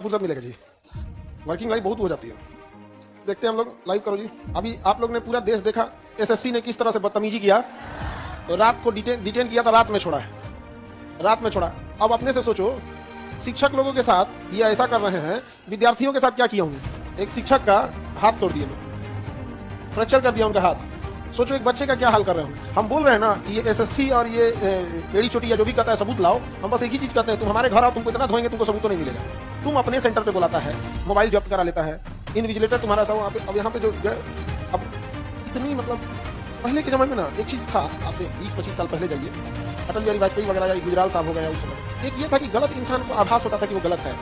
फुर्सत मिलेगा जी। Working life बहुत हो जाती है। देखते हैं हम लोग, लाइव करो जी। अभी आप लोग ने पूरा देश देखा एसएससी ने किस तरह से बदतमीजी किया। तो रात को डिटेन किया था, रात में छोड़ा है, रात में छोड़ा। अब अपने से सोचो, शिक्षक लोगों के साथ ये ऐसा कर रहे हैं, विद्यार्थियों के साथ क्या किया होंगे। एक शिक्षक का हाथ तोड़ दिया, फ्रैक्चर कर दिया उनका हाथ। सोचो एक बच्चे का क्या हाल कर रहे हो। हम बोल रहे हैं ना कि ये एसएससी और ये एड़ी चोटी या जो भी कहता है सबूत लाओ। हम बस एक ही चीज कहते हैं, तुम हमारे घर आओ, तुमको इतना धोएंगे तुमको सबूत तो नहीं मिलेगा। तुम अपने सेंटर पे बुलाता है, मोबाइल जब्त करा लेता है, इनविजिलेटर तुम्हारा सब। अब यहाँ पे जो अब इतनी मतलब पहले के जमाने में ना एक चीज था, आज से 20-25 साल पहले जाइए, अटल बिहारी वाजपेयी वगैरह या गुजराल साहब हो गया उस समय, एक ये था कि गलत इंसान को आभास होता था कि वो गलत है,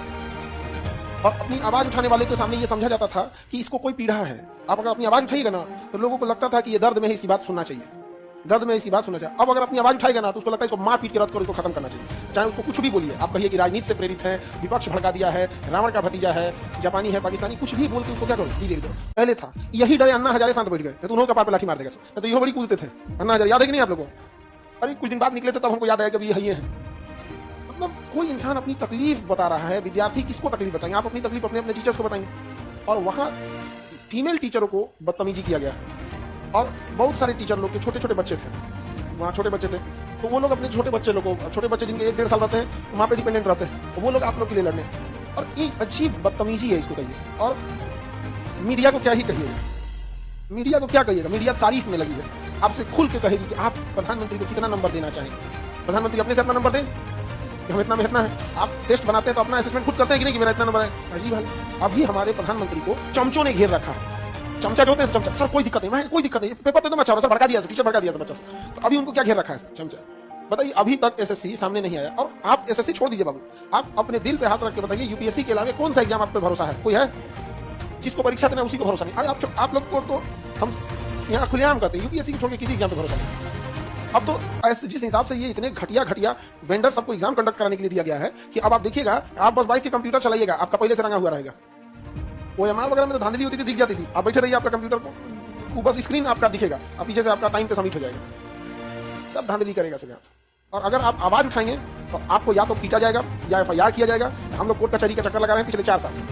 और अपनी आवाज उठाने वाले के सामने ये समझा जाता था कि इसको कोई पीड़ा है। आप अगर अपनी आवाज उठाइएगा ना तो लोगों को लगता था कि ये दर्द में है, इसकी बात सुनना चाहिए, दर्द में इसकी बात सुनना चाहिए। अब अगर अपनी आवाज उठाएगा ना तो उसको लगता है इसको मार पीट के रद्द करो, इसको खत्म करना चाहिए। चाहे उसको कुछ भी बोलिए, आप कहिए कि राजनीति से प्रेरित है, विपक्ष भड़का दिया है, रावण का भतीजा है, जापानी है, पाकिस्तानी, कुछ भी बोल के उसको क्या करो, धीरे धीरे। पहले था यही डरे अन्ना हजारे शांत बैठ गए, तो उन्होंने कपार पे लाठी मार देगा। तो ये बड़ी कूदते थे अन्ना हजारे, याद है कि नहीं आप लोगों को। अरे कुछ दिन बाद निकले थे तब हमको याद आया कि ये है। मतलब कोई इंसान अपनी तकलीफ बता रहा है, विद्यार्थी किसको तकलीफ बताएंगे। आप अपनी तकलीफ अपने अपने टीचर्स को बताएंगे। और वहाँ फीमेल टीचरों को बदतमीजी किया गया, और बहुत सारे टीचर लोग के छोटे छोटे बच्चे थे, वहाँ छोटे बच्चे थे, तो वो लोग अपने छोटे बच्चे लोग को, छोटे बच्चे जिनके 1-1.5 साल रहते हैं वहाँ पे डिपेंडेंट रहते हैं, तो वो लोग आप लोग के लिए लड़ने। और ये अजीब बदतमीजी है, इसको कहिए। और मीडिया को क्या ही कहिएगा, मीडिया को क्या कहिएगा। मीडिया तारीफ में लगी है, आपसे खुल के कहेगी कि आप प्रधानमंत्री को कितना नंबर देना चाहेंगे। प्रधानमंत्री अपने से अपना नंबर दें कि हम इतना में इतना है। आप टेस्ट बनाते हैं तो अपना असेसमेंट खुद करते हैं कि नहीं कि मेरा इतना नंबर है। अजीब है। अभी हमारे प्रधानमंत्री को चमचों ने घेर रखा है। चमचा जो होते हैं चमचा, सर कोई दिक्कत नहीं, मैं कोई दिक्कत नहीं, पेपर तो अच्छा हो रहा, सर भड़का दिया, टीचर भड़का दिया बच्चा। तो अभी उनको क्या घेर रखा है, चमचा। बताइए, अभी तक एसएससी सामने नहीं आया। और आप एसएससी छोड़ दीजिए बाबू, आप अपने दिल पे हाथ रख के बताइए, यूपीएससी के अलावा कौन सा एग्जाम आप पे भरोसा है। कोई है जिसको परीक्षा देना उसी को भरोसा नहीं। अरे आप लोग को तो हम यहाँ खुलेआम कहते हैं, यूपीएससी को छोड़ के किसी एग्जाम पे भरोसा नहीं। अब तो जिस हिसाब से ये इतने घटिया वेंडर सबको एग्जाम कंडक्ट कराने के लिए दिया गया है कि अब आप देखिएगा, आप बस बाइक के कंप्यूटर चलाइएगा, आपका पहले से रंगा हुआ रहेगा। ओएमआर वगैरह में तो धांधली होती थी, दिख जाती थी। आप बैठे रहिए, आपका कंप्यूटर को बस स्क्रीन आपका दिखेगा, अब पीछे से आपका टाइम पे सबमिट हो जाएगा। सब धांधली करेगा सब यहाँ। और अगर आप आवाज उठाएंगे तो आपको या तो पीटा जाएगा या एफआईआर किया जाएगा। हम लोग कोर्ट कचहरी का चक्कर लगा रहे हैं पिछले 4 साल से।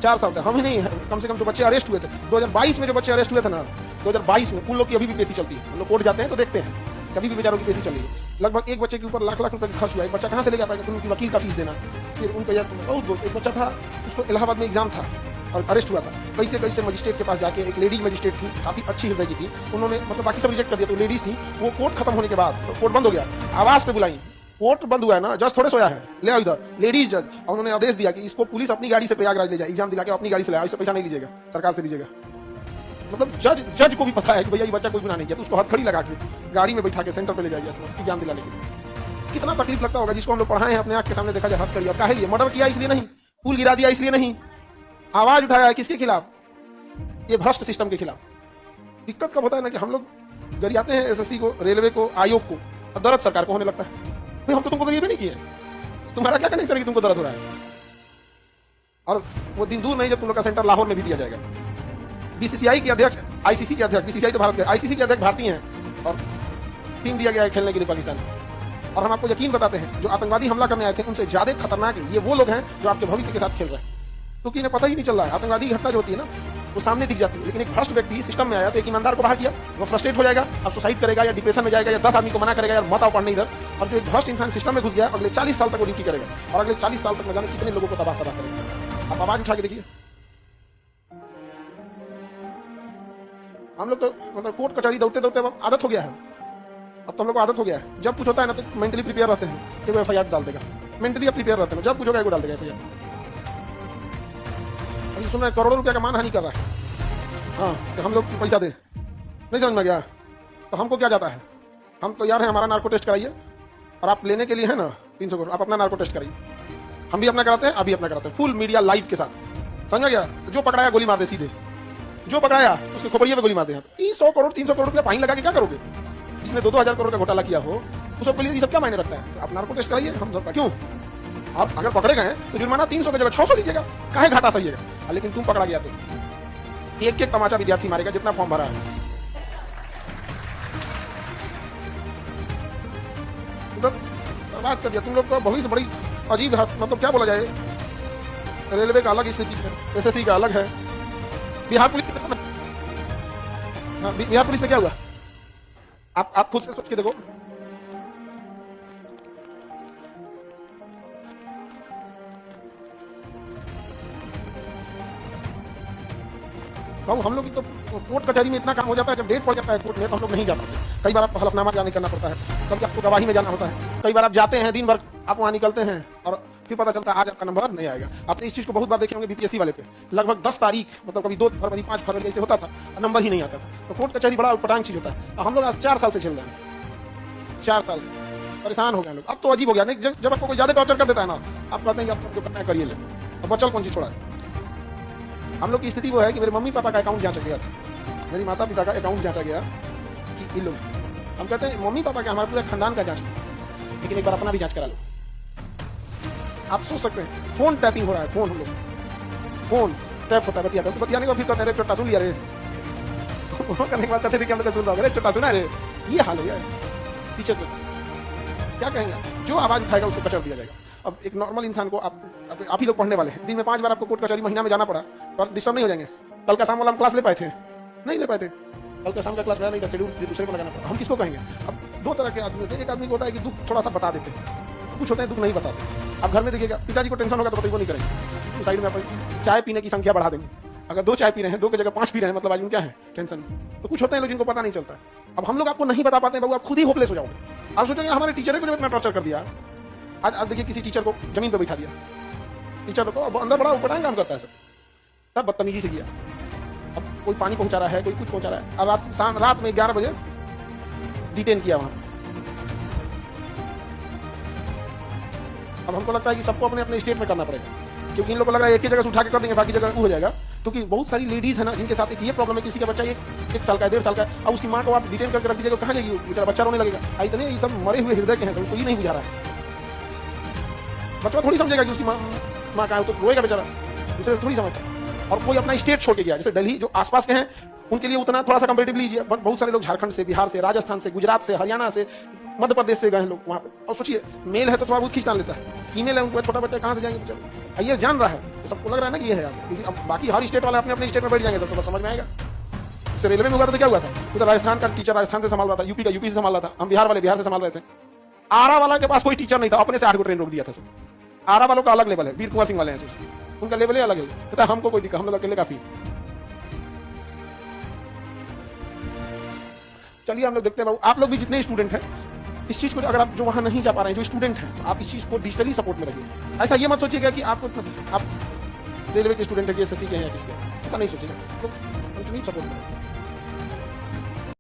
4 साल से हम ही नहीं, कम से कम जो बच्चे अरेस्ट हुए थे 2022 में, जो बच्चे अरेस्ट हुए थे ना 2022 में, उन लोग की अभी भी पेशी चलती है। हम लोग कोर्ट जाते हैं तो देखते हैं, कभी भी बेचारों की पेशी चल रही है। लगभग एक बच्चे के ऊपर लाख रुपए खर्च हुआ। एक बच्चा कहाँ से लेगा पाएगा, उनकी वकील का फीस देना, फिर उनको एक बच्चा था, उसको इलाहाबाद में एग्जाम था और अरेस्ट हुआ था। कैसे मजिस्ट्रेट के पास जाके, एक लेडीज मजिस्ट्रेट थी, काफी अच्छी हृदय की थी, उन्होंने मतलब बाकी सब रिजेक्ट कर दिया, तो लेडीज थी। वो कोर्ट खत्म होने के बाद, तो कोर्ट बंद हो गया, आवाज पे बुलाई, कोर्ट बंद हुआ है ना, जज थोड़े सोया है, ले आओ इधर, लेडीज जज। और उन्होंने आदेश दिया कि इसको पुलिस अपनी गाड़ी से प्रयागराज ले जाए, एग्जाम दिला के अपनी गाड़ी से ले आओ, इससे पैसा नहीं लीजिएगा, सरकार से लीजिएगा। मतलब जज को भी पता है कि भैया ये बच्चा कोई गुनाह नहीं किया, तो उसको हथकड़ी लगा के गाड़ी में बैठा के सेंटर पे ले जाइए तो एग्जाम दिलाने के लिए। कितना तकलीफ लगता होगा जिसको हम लोग पढ़ाए हैं, अपने आंख के सामने देखा जाए हथकड़ी। और काहे लिए मर्डर किया, इसलिए नहीं, पुल गिरा दिया इसलिए नहीं, आवाज उठाया है किसके खिलाफ, ये भ्रष्ट सिस्टम के खिलाफ। दिक्कत कब होता है ना कि हम लोग गरियाते हैं एसएससी को, रेलवे को, आयोग को, और दर्द सरकार को होने लगता है। भाई हम तो तुमको गरीब नहीं किए, तुम्हारा क्या कनेक्शन है कि तुमको दर्द हो रहा है। और वो दिन दूर नहीं जब तुम लोग का सेंटर लाहौर में भी दिया जाएगा। बीसीसीआई के अध्यक्ष, आईसीसी के अध्यक्ष, बीसीसीआई तो भारत के, आईसीसी के अध्यक्ष भारतीय हैं, और टीम दिया गया है खेलने के लिए पाकिस्तान। और हम आपको यकीन बताते हैं, जो आतंकवादी हमला करने आए थे उनसे ज्यादा खतरनाक ये वो लोग हैं जो आपके भविष्य के साथ खेल रहे हैं, क्योंकि इन्हें पता ही नहीं चल रहा है। आतंकवादी घटना जो होती है ना, वो सामने दिख जाती है, लेकिन एक भ्रष्ट व्यक्ति सिस्टम में आया तो एक ईमानदार को बाहर किया, वो फ्रस्ट्रेट हो जाएगा, अब सुसाइड करेगा या डिप्रेशन में जाएगा, या 10 आदमी को मना करेगा यार मत आओ पढ़ने इधर। और जो एक भ्रष्ट इंसान सिस्टम में घुस गया, अगले 40 साल तक वो ड्यूटी करेगा, और अगले 40 साल तक न जाने कितने लोगों को तबाह करेगा। आप आवाज उठा के देखिए। हम लोग तो मतलब कोर्ट कचहरी दौड़ते दौड़ते अब आदत हो गया है। अब तो हम लोग को आदत हो गया है, जब कुछ होता है ना तो मेंटली प्रिपेयर रहते हैं कि वो एफआईआर डाल देगा। मेंटली प्रिपेयर रहते हैं, जब कुछ होगा वो डाल देगा एफआईआर। अभी सुन रहे हैं करोड़ों रुपया का मानहानि कर रहा है, हाँ, तो हम लोग पैसा दे, नहीं समझ में गया तो हमको क्या जाता है। हम तो यार हैं, हमारा नार्को टेस्ट कराइए, और आप लेने के लिए है ना 300 करोड़, आप अपना नार्को टेस्ट कराइए। हम भी अपना कराते हैं, अभी अपना कराते हैं, फुल मीडिया लाइव के साथ। समझ गया, जो पकड़ाया गोली मार दे सीधे, जो पकड़ाया उसके खोपड़िए पे गोली मार दे। 300 करोड़ रुपया फाइन लगा के क्या करोगे। जिसने 2-2 हजार करोड़ का घोटाला किया हो उसको पहले ये सब क्या मायने रखता है। आप नार्को टेस्ट कराइए, हम सबका क्यों। आप अगर पकड़े गए तो जुर्माना 300 की जगह 600 लीजिएगा, काहे घाटा सहिएगा। लेकिन तुम पकड़ा गया तो एक तमाचा विद्यार्थी मारेगा जितना फॉर्म भरा है। बात कर दिया तुम लोग का भविष्य बड़ी अजीब है, मतलब क्या बोला जाए, रेलवे का अलग स्थिति है, एसएससी का अलग है। बिहार पुलिस हाँ, बिहार पुलिस में क्या हुआ आप खुद से सोच के देखो। बाबू हम लोग तो कोर्ट कचहरी में इतना काम हो जाता है, जब डेट पड़ जाता है कोर्ट में तो हम लोग नहीं जा पाते। कई बार आपको हलफनामा जाने करना पड़ता है, कभी आपको गवाही में जाना होता है। कई बार आप जाते हैं, दिन भर आप वहां निकलते हैं और फिर पता चलता है आज आपका नंबर नहीं आएगा। आपने इस चीज को बहुत बार देखे होंगे बीपीएससी वाले पे, लगभग 10 तारीख मतलब कभी 2 फरवरी 5 फरवरी ऐसे होता था, नंबर ही नहीं आता था। तो कोर्ट कचहरी बड़ा उपटांग चीज होता है। हम लोग आज 4 साल से चल रहे हैं, 4 साल से परेशान हो गए लोग। अब तो अजीब हो गया, नहीं जब आपको कोई ज्यादा टॉर्चर कर देता है ना, आप कहते हैं कि आप जो करना है करिए ले, अब बचल कौन चीज छोड़ा है। हम लोग की स्थिति वो है कि मेरे मम्मी पापा का अकाउंट जांचा गया था, मेरी माता पिता का अकाउंट जांचा गया कि इन लोग, हम कहते हैं मम्मी पापा का हमारे पूरे खानदान का जांच, लेकिन एक बार अपना भी जांच करा लो। आप सोच सकते हैं फोन टैपिंग हो रहा है, फोन हम लोग फोन टैप होता है, बतियाते हैं, बतियाने को फिर कहते हैं चोटा सुन लिया रे, करने के बाद कहते थे कि हम लोग सुन रहा है चोटा सुना रे, ये हाल हो गया पीछे को क्या कहेंगे, जो आवाज उठाएगा उसको कचर दिया जाएगा। अब एक नॉर्मल इंसान को आप ही लोग पढ़ने वाले हैं, दिन में 5 बार आपको कोर्ट कचहरी महीना में जाना पड़ा, तो डिस्टर्ब नहीं हो जाएंगे। कल का शाम वाला हम क्लास ले पाए थे, नहीं ले पाए थे, कल का शाम का क्लास नहीं था, शेड्यूल दूसरे को लगाना पड़ा। हम किसको कहेंगे। अब 2 तरह के आदमी होते हैं, एक आदमी को होता है कि दुख थोड़ा सा बता देते हैं, कुछ होते हैं दुख नहीं बताते। आप घर में देखिएगा, पिताजी को टेंशन होगा तो वो नहीं करेंगे, तो साइड में अपन चाय पीने की संख्या बढ़ा देंगे। अगर 2 चाय पी रहे हैं, 2 की जगह 5 पी रहे हैं, मतलब आज क्या है टेंशन। तो कुछ होते हैं लोग जिनको पता नहीं चलता। अब हम लोग आपको नहीं बता पाते हैं बाबू, आप खुद ही होपलेस हो जाओगे। आप सोचेंगे हमारे टीचर को इतना टॉर्चर कर दिया। आज आप देखिए किसी टीचर को जमीन पर बैठा दिया, टीचर को अंदर बड़ा उपटांग काम करता है सर, तब बदतमीजी से किया। अब कोई पानी पहुंचा रहा है, कोई कुछ पहुंचा रहा है, अब रात में 11 बजे डिटेन किया वहां। अब हमको लगता है कि सबको अपने अपने स्टेट में करना पड़ेगा, क्योंकि इन लोगों को लग रहा है एक ही जगह से उठा के कर देंगे, बाकी जगह हो जाएगा। क्योंकि बहुत सारी लेडीज है ना जिनके साथ एक ये प्रॉब्लम है, किसी का बच्चा 1 साल का है, 1.5 साल का है, अब उसकी माँ को आप डिटेन करके रख दीजिएगा, कहाँ जाएगी बेचारा, बच्चा रोने लगेगा। इतने ये सब मरे हुए हृदय के हैं, उसको ये नहीं बुझा रहा है। बच्चा थोड़ी समझेगा कि उसकी माँ का है, तो रोएगा बेचारा, दूसरे थोड़ी समझता। और कोई अपना स्टेट छोड़ के गया, जैसे दिल्ली जो आसपास के हैं उनके लिए उतना थोड़ा सा कंपेरेटिवली, बट बहुत सारे लोग झारखंड से, बिहार से, राजस्थान से, गुजरात से, हरियाणा से, मध्य प्रदेश से गए हैं लोग वहाँ पे। और सोचिए मेल है तो थोड़ा बहुत खींचतान लेता है, फीमेल है उनको छोटा बच्चा कहाँ से जाएंगे बेचारा, ये जान रहा है, तो सबको लग रहा है ना कि ये है यार। अब बाकी हर स्टेट वाले अपने अपने स्टेट में बैठ जाएंगे, सबको समझ में आएगा। इससे रेलवे में हुआ तो क्या हुआ था, उधर राजस्थान का टीचर राजस्थान से संभाल रहा था, यूपी का यूपी से संभाल रहा था, हम बिहार वाले बिहार से संभाल रहे थे। आरा वाला के पास कोई टीचर नहीं था, अपने से 8 को ट्रेन रोक दिया था सर। आरा वालों का अलग लेवल है, वीर कुंवर सिंह वाले हैं, उनका लेवल ही अलग है। तो हमको कोई दिक्कत, हम लोग अकेले काफी। चलिए हम लोग देखते हैं बाबू, आप लोग भी जितने स्टूडेंट हैं इस चीज को, अगर आप जो वहां नहीं जा पा रहे हैं, जो स्टूडेंट हैं, तो आप इस चीज को डिजिटली सपोर्ट में रहिए। ऐसा ये मत सोचिएगा कि आप रेलवे के स्टूडेंट है कि एसएससी के हैं या किसी, ऐसा नहीं सोचिएगा, तो कंटिन्यू सपोर्ट में रहिए।